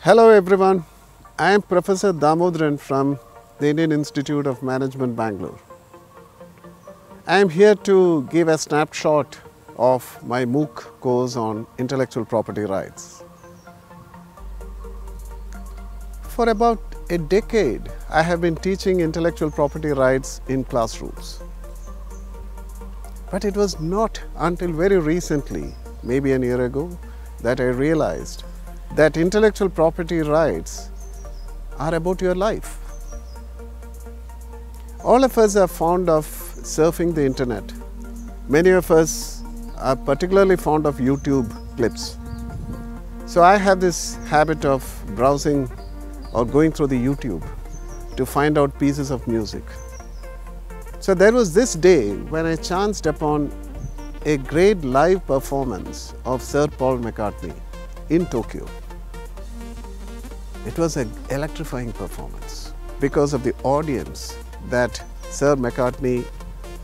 Hello everyone, I am Professor Damodharan from the Indian Institute of Management, Bangalore. I am here to give a snapshot of my MOOC course on intellectual property rights. For about a decade, I have been teaching intellectual property rights in classrooms. But it was not until very recently, maybe a year ago, that I realized that intellectual property rights are about your life. All of us are fond of surfing the internet. Many of us are particularly fond of YouTube clips. So I have this habit of browsing or going through the YouTube to find out pieces of music. So there was this day when I chanced upon a great live performance of Sir Paul McCartney in Tokyo. It was an electrifying performance because of the audience that Sir McCartney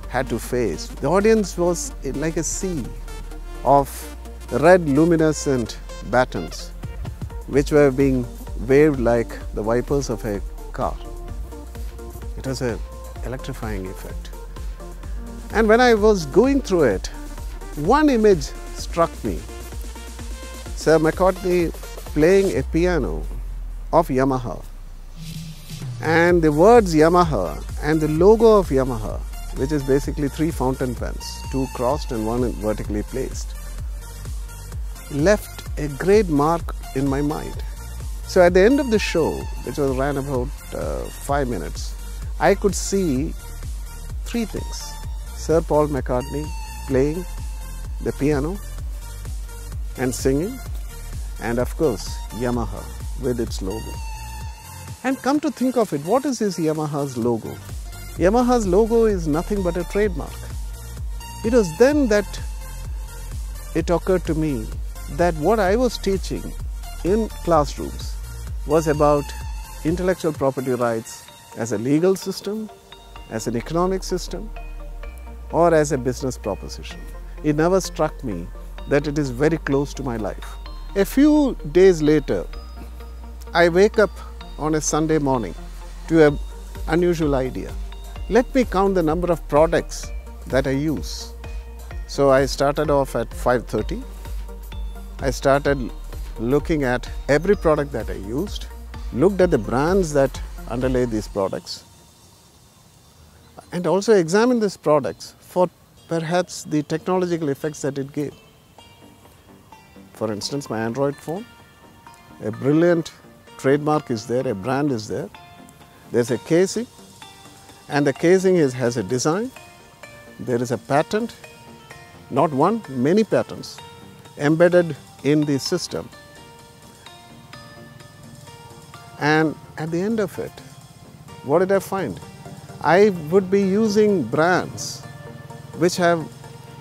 had to face. The audience was like a sea of red luminescent batons which were being waved like the wipers of a car. It was an electrifying effect. And when I was going through it, one image struck me. Sir McCartney playing a piano of Yamaha, and the words Yamaha and the logo of Yamaha, which is basically three fountain pens, two crossed and one vertically placed, left a great mark in my mind. So at the end of the show, which was ran about 5 minutes, I could see three things: Sir Paul McCartney playing the piano and singing, and of course Yamaha with its logo. And come to think of it, what is this Yamaha's logo? Yamaha's logo is nothing but a trademark. It was then that it occurred to me that what I was teaching in classrooms was about intellectual property rights as a legal system, as an economic system, or as a business proposition. It never struck me that it is very close to my life. A few days later, I wake up on a Sunday morning to an unusual idea. Let me count the number of products that I use. So I started off at 5:30. I started looking at every product that I used, looked at the brands that underlay these products, and also examined these products for perhaps the technological effects that it gave. For instance, my Android phone, a brilliant trademark is there, a brand is there. There's a casing, and the casing has a design. There is a patent, not one, many patents embedded in the system. And at the end of it, what did I find? I would be using brands which have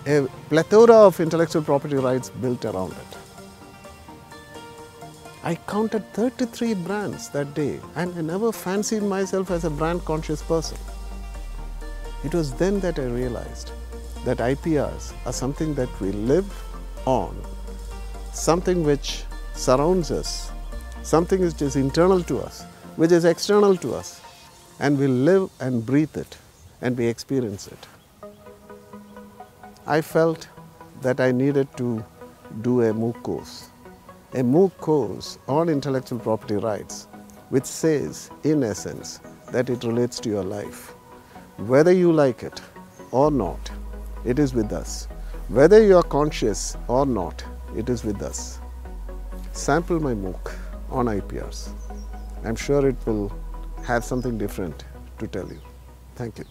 a plethora of intellectual property rights built around it. I counted 33 brands that day, and I never fancied myself as a brand conscious person. It was then that I realized that IPRs are something that we live on, something which surrounds us, something which is internal to us, which is external to us, and we live and breathe it and we experience it. I felt that I needed to do a MOOC course. A MOOC course on intellectual property rights, which says, in essence, that it relates to your life. Whether you like it or not, it is with us. Whether you are conscious or not, it is with us. Sample my MOOC on IPRs. I'm sure it will have something different to tell you. Thank you.